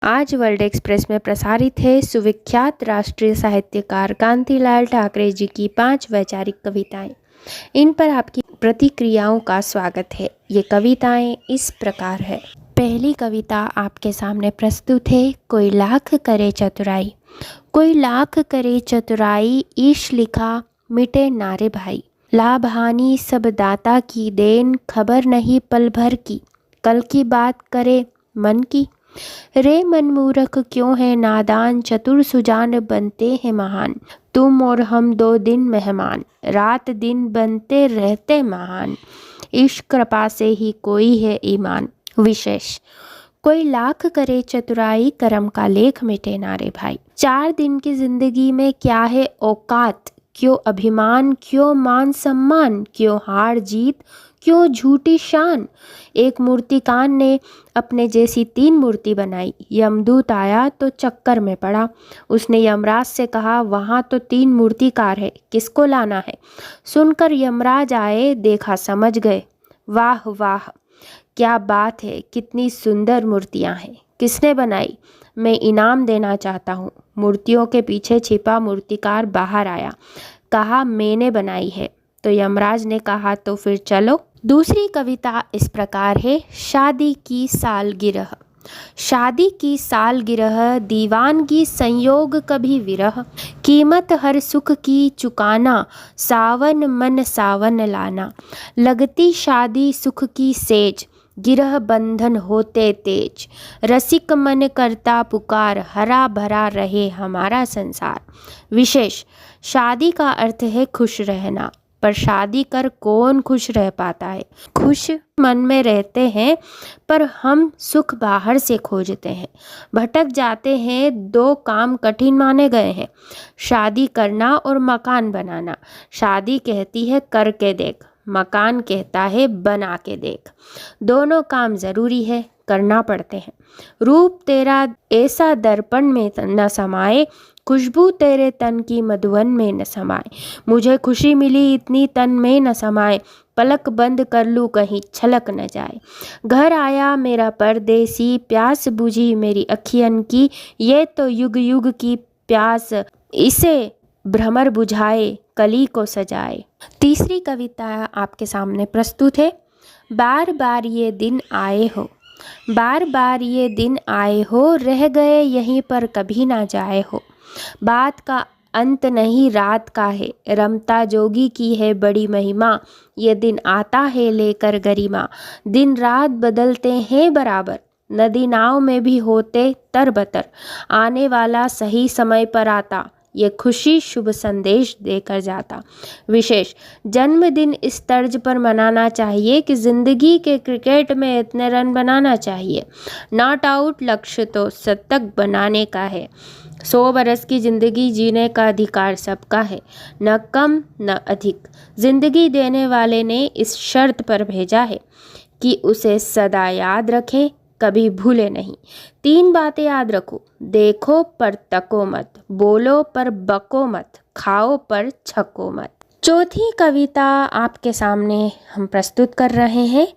आज world express में प्रसारित है सुविख्यात राष्ट्रीय साहित्यकार कांतिलाल ठाकरे जी की 5 वैचारिक कविताएं। इन पर आपकी प्रतिक्रियाओं का स्वागत है। ये कविताएं इस प्रकार है। पहली कविता आपके सामने प्रस्तुत है। कोई लाख करे चतुराई, कोई लाख करे चतुराई, ईश लिखा मिटे नारे भाई। लाभ हानि सब दाता की देन, खबर नहीं पल भर की, कल की बात करे मन की। रे मन मूर्ख क्यों है नादान, चतुर सुजान बनते हैं महान। तुम और हम 2 दिन मेहमान, रात दिन बनते रहते महान। इश्क कृपा से ही कोई है ईमान। विशेष कोई लाख करे चतुराई, कर्म का लेख मिटे नारे भाई। 4 दिन की जिंदगी में क्या है औकात, क्यों अभिमान, क्यों मान सम्मान, क्यों हार जीत, क्यों झूठी शान। एक मूर्तिकार ने अपने जैसी 3 मूर्ति बनाई। यमदूत आया तो चक्कर में पड़ा। उसने यमराज से कहा, वहाँ तो 3 मूर्तिकार है, किसको लाना है। सुनकर यमराज आए, देखा समझ गए। वाह वाह क्या बात है, कितनी सुंदर मूर्तियाँ हैं, किसने बनाई, मैं इनाम देना चाहता हूँ। मूर्तियों के पीछे छिपा मूर्तिकार बाहर आया, कहा मैंने बनाई है। तो यमराज ने कहा तो फिर चलो। दूसरी कविता इस प्रकार है। शादी की सालगिरह। शादी की सालगिरह, दीवानगी संयोग कभी विरह। कीमत हर सुख की चुकाना, सावन मन सावन लाना। लगती शादी सुख की सेज, गिरह बंधन होते तेज। रसिक मन करता पुकार, हरा भरा रहे हमारा संसार। विशेष शादी का अर्थ है खुश रहना, पर शादी कर कौन खुश रह पाता है। खुश मन में रहते हैं पर हम सुख बाहर से खोजते हैं। भटक जाते हैं, 2 काम कठिन माने गए हैं, शादी करना और मकान बनाना। शादी कहती है करके देख, मकान कहता है बना के देख। दोनों काम ज़रूरी है, करना पड़ते हैं। रूप तेरा ऐसा दर्पण में न समाए, खुशबू तेरे तन की मधुवन में न समाए। मुझे खुशी मिली इतनी तन में न समाए, पलक बंद कर लूँ कहीं छलक न जाए। घर आया मेरा परदेसी, प्यास बुझी मेरी अखियन की। ये तो युग युग की प्यास, इसे भ्रमर बुझाए कली को सजाए। तीसरी कविता आपके सामने प्रस्तुत है। बार बार ये दिन आए हो, बार बार ये दिन आए हो, रह गए यहीं पर कभी ना जाए हो। बात का अंत नहीं रात का है, रमता जोगी की है बड़ी महिमा। ये दिन आता है लेकर गरिमा, दिन रात बदलते हैं बराबर। नदी नाव में भी होते तरबतर, आने वाला सही समय पर आता। ये खुशी शुभ संदेश देकर जाता। विशेष जन्मदिन इस तर्ज पर मनाना चाहिए कि ज़िंदगी के क्रिकेट में इतने रन बनाना चाहिए। नॉट आउट लक्ष्य तो शतक बनाने का है। 100 बरस की ज़िंदगी जीने का अधिकार सबका है, न कम न अधिक। ज़िंदगी देने वाले ने इस शर्त पर भेजा है कि उसे सदा याद रखें, कभी भूले नहीं। 3 बातें याद रखो, देखो पर तको मत, बोलो पर बको मत, खाओ पर छको मत। चौथी कविता आपके सामने हम प्रस्तुत कर रहे हैं।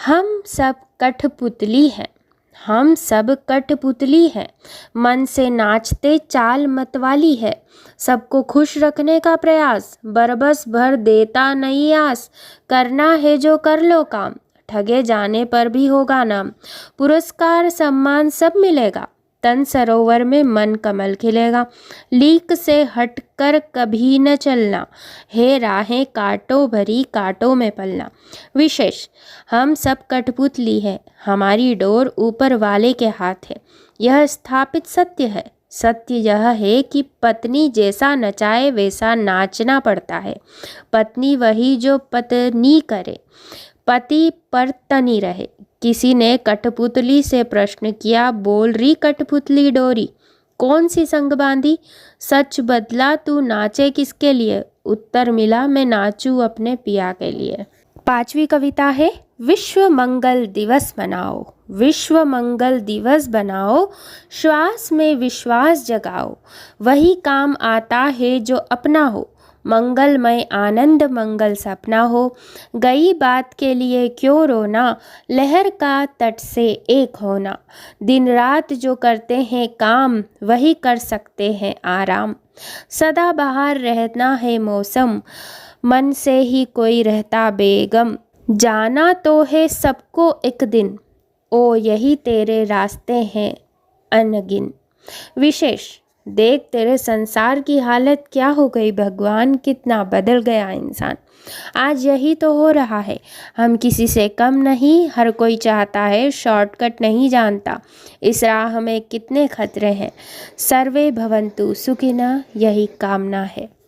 हम सब कठपुतली हैं, हम सब कठपुतली हैं, मन से नाचते चाल मतवाली है। सबको खुश रखने का प्रयास, बरबस भर देता नहीं आस। करना है जो कर लो काम, ठगे जाने पर भी होगा नाम। पुरस्कार सम्मान सब मिलेगा, तन सरोवर में मन कमल खिलेगा। लीक से हटकर कभी न चलना, है राहें कांटों भरी कांटों में पलना। विशेष हम सब कठपुतली है, हमारी डोर ऊपर वाले के हाथ है। यह स्थापित सत्य है। सत्य यह है कि पत्नी जैसा नचाए वैसा नाचना पड़ता है। पत्नी वही जो पत्नी करे, पति पर तनी रहे। किसी ने कठपुतली से प्रश्न किया, बोल रही कठपुतली डोरी, कौन सी संग बांधी। सच बदला तू नाचे किसके लिए, उत्तर मिला मैं नाचूं अपने पिया के लिए। 5वीं कविता है। विश्व मंगल दिवस मनाओ, विश्व मंगल दिवस बनाओ, श्वास में विश्वास जगाओ। वही काम आता है जो अपना हो, मंगलमय आनंद मंगल सपना हो। गई बात के लिए क्यों रोना, लहर का तट से एक होना। दिन रात जो करते हैं काम, वही कर सकते हैं आराम। सदा बहार रहना है मौसम, मन से ही कोई रहता बेगम। जाना तो है सबको एक दिन, ओ यही तेरे रास्ते हैं अनगिन। विशेष, देख तेरे संसार की हालत क्या हो गई भगवान, कितना बदल गया इंसान। आज यही तो हो रहा है, हम किसी से कम नहीं, हर कोई चाहता है शॉर्टकट नहीं जानता। इस राह में कितने खतरे हैं। सर्वे भवन्तु सुखिनः, यही कामना है।